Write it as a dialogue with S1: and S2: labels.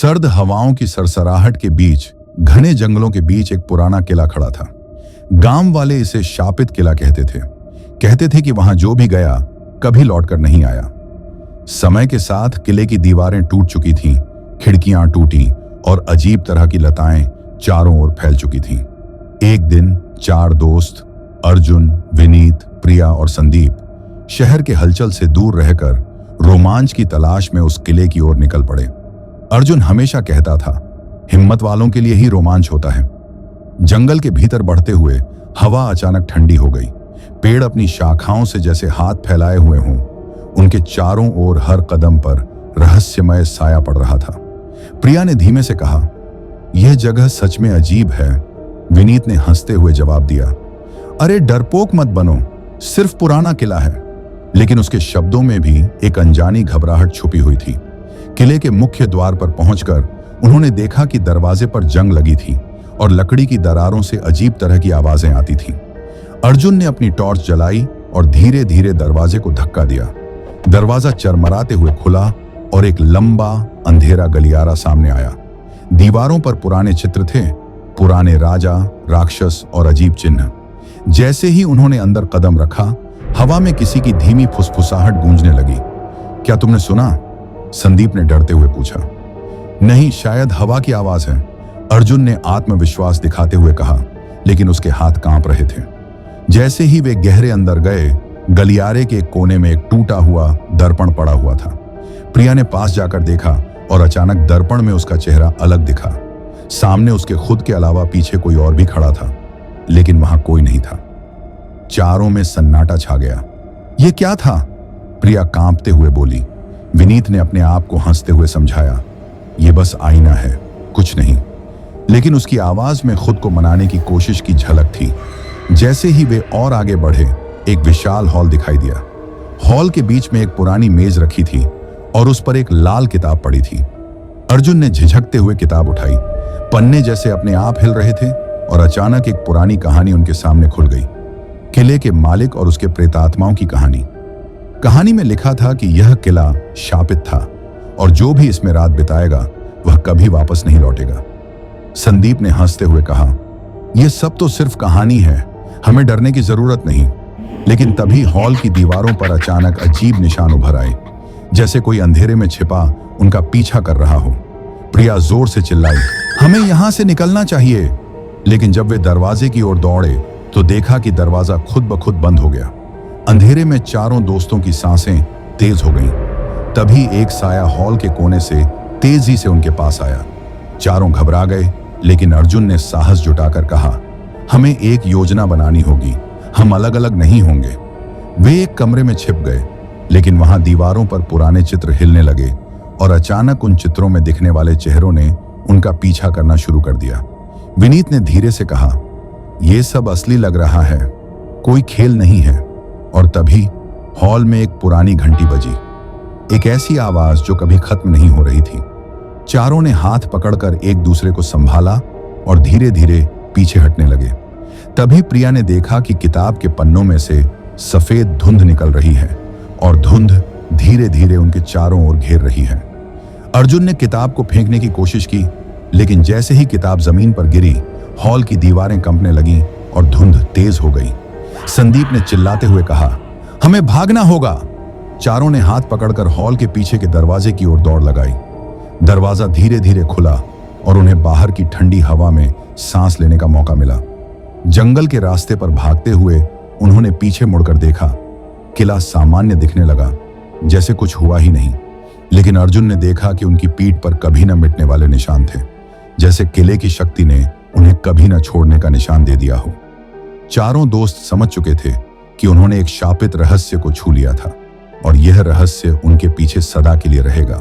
S1: सर्द हवाओं की सरसराहट के बीच घने जंगलों के बीच एक पुराना किला खड़ा था। गांव वाले इसे शापित किला कहते थे कि वहां जो भी गया कभी लौटकर नहीं आया। समय के साथ किले की दीवारें टूट चुकी थीं, खिड़कियां टूटी और अजीब तरह की लताएं चारों ओर फैल चुकी थीं। एक दिन 4 दोस्त अर्जुन, विनीत, प्रिया और संदीप शहर के हलचल से दूर रहकर रोमांच की तलाश में उस किले की ओर निकल पड़े। अर्जुन हमेशा कहता था, हिम्मत वालों के लिए ही रोमांच होता है। जंगल के भीतर बढ़ते हुए हवा अचानक ठंडी हो गई। पेड़ अपनी शाखाओं से जैसे हाथ फैलाए हुए हों। उनके चारों ओर हर कदम पर रहस्यमय साया पड़ रहा था। प्रिया ने धीमे से कहा, यह जगह सच में अजीब है। विनीत ने हंसते हुए जवाब दिया, अरे डरपोक मत बनो, सिर्फ पुराना किला है। लेकिन उसके शब्दों में भी एक अनजानी घबराहट छुपी हुई थी। किले के मुख्य द्वार पर पहुंचकर उन्होंने देखा कि दरवाजे पर जंग लगी थी और लकड़ी की दरारों से अजीब तरह की आवाजें आती थीं। अर्जुन ने अपनी टॉर्च जलाई और धीरे धीरे दरवाजे को धक्का दिया। दरवाजा चरमराते हुए खुला और एक लंबा अंधेरा गलियारा सामने आया। दीवारों पर पुराने चित्र थे, पुराने राजा, राक्षस और अजीब चिन्ह। जैसे ही उन्होंने अंदर कदम रखा, हवा में किसी की धीमी फुसफुसाहट गूंजने लगी। क्या तुमने सुना? संदीप ने डरते हुए पूछा। नहीं, शायद हवा की आवाज है, अर्जुन ने आत्मविश्वास दिखाते हुए कहा, लेकिन उसके हाथ कांप रहे थे। जैसे ही वे गहरे अंदर गए, गलियारे के कोने में एक टूटा हुआ दर्पण पड़ा हुआ था। प्रिया ने पास जाकर देखा और अचानक दर्पण में उसका चेहरा अलग दिखा। सामने उसके खुद के अलावा पीछे कोई और भी खड़ा था, लेकिन वहां कोई नहीं था। चारों में सन्नाटा छा गया। यह क्या था? प्रिया कांपते हुए बोली। विनीत ने अपने आप को हंसते हुए समझाया, यह बस आईना है, कुछ नहीं। लेकिन उसकी आवाज में खुद को मनाने की कोशिश की झलक थी। जैसे ही वे और आगे बढ़े, एक विशाल हॉल दिखाई दिया। हॉल के बीच में एक पुरानी मेज रखी थी और उस पर एक लाल किताब पड़ी थी। अर्जुन ने झिझकते हुए किताब उठाई। पन्ने जैसे अपने आप हिल रहे थे और अचानक एक पुरानी कहानी उनके सामने खुल गई। किले के मालिक और उसके प्रेतात्माओं की कहानी। कहानी में लिखा था कि यह किला शापित था और जो भी इसमें रात बिताएगा वह कभी वापस नहीं लौटेगा। संदीप ने हंसते हुए कहा, यह सब तो सिर्फ कहानी है, हमें डरने की जरूरत नहीं। लेकिन तभी हॉल की दीवारों पर अचानक अजीब निशान उभर आए, जैसे कोई अंधेरे में छिपा उनका पीछा कर रहा हो। प्रिया जोर से चिल्लाई, हमें यहां से निकलना चाहिए। लेकिन जब वे दरवाजे की ओर दौड़े तो देखा कि दरवाजा खुद ब खुद बंद हो गया। अंधेरे में चारों दोस्तों की सांसें तेज हो गईं। तभी एक साया हॉल के कोने से तेजी से उनके पास आया। चारों घबरा गए, लेकिन अर्जुन ने साहस जुटाकर कहा, हमें एक योजना बनानी होगी, हम अलग अलग नहीं होंगे। वे एक कमरे में छिप गए, लेकिन वहां दीवारों पर पुराने चित्र हिलने लगे और अचानक उन चित्रों में दिखने वाले चेहरों ने उनका पीछा करना शुरू कर दिया। विनीत ने धीरे से कहा, यह सब असली लग रहा है, कोई खेल नहीं है। और तभी हॉल में एक पुरानी घंटी बजी, एक ऐसी आवाज जो कभी खत्म नहीं हो रही थी। चारों ने हाथ पकड़कर एक दूसरे को संभाला और धीरे धीरे पीछे हटने लगे। तभी प्रिया ने देखा कि किताब के पन्नों में से सफेद धुंध निकल रही है और धुंध धीरे धीरे उनके चारों ओर घेर रही है। अर्जुन ने किताब को फेंकने की कोशिश की, लेकिन जैसे ही किताब जमीन पर गिरी, हॉल की दीवारें कंपने लगीं और धुंध तेज हो गई। संदीप ने चिल्लाते हुए कहा, हमें भागना होगा। चारों ने हाथ पकड़कर हॉल के पीछे के दरवाजे की ओर दौड़ लगाई। दरवाजा धीरे धीरे खुला और उन्हें बाहर की ठंडी हवा में सांस लेने का मौका मिला। जंगल के रास्ते पर भागते हुए उन्होंने पीछे मुड़कर देखा। किला सामान्य दिखने लगा, जैसे कुछ हुआ ही नहीं। लेकिन अर्जुन ने देखा कि उनकी पीठ पर कभी न मिटने वाले निशान थे, जैसे किले की शक्ति ने उन्हें कभी न छोड़ने का निशान दे दिया हो। चारों दोस्त समझ चुके थे कि उन्होंने एक शापित रहस्य को छू लिया था और यह रहस्य उनके पीछे सदा के लिए रहेगा।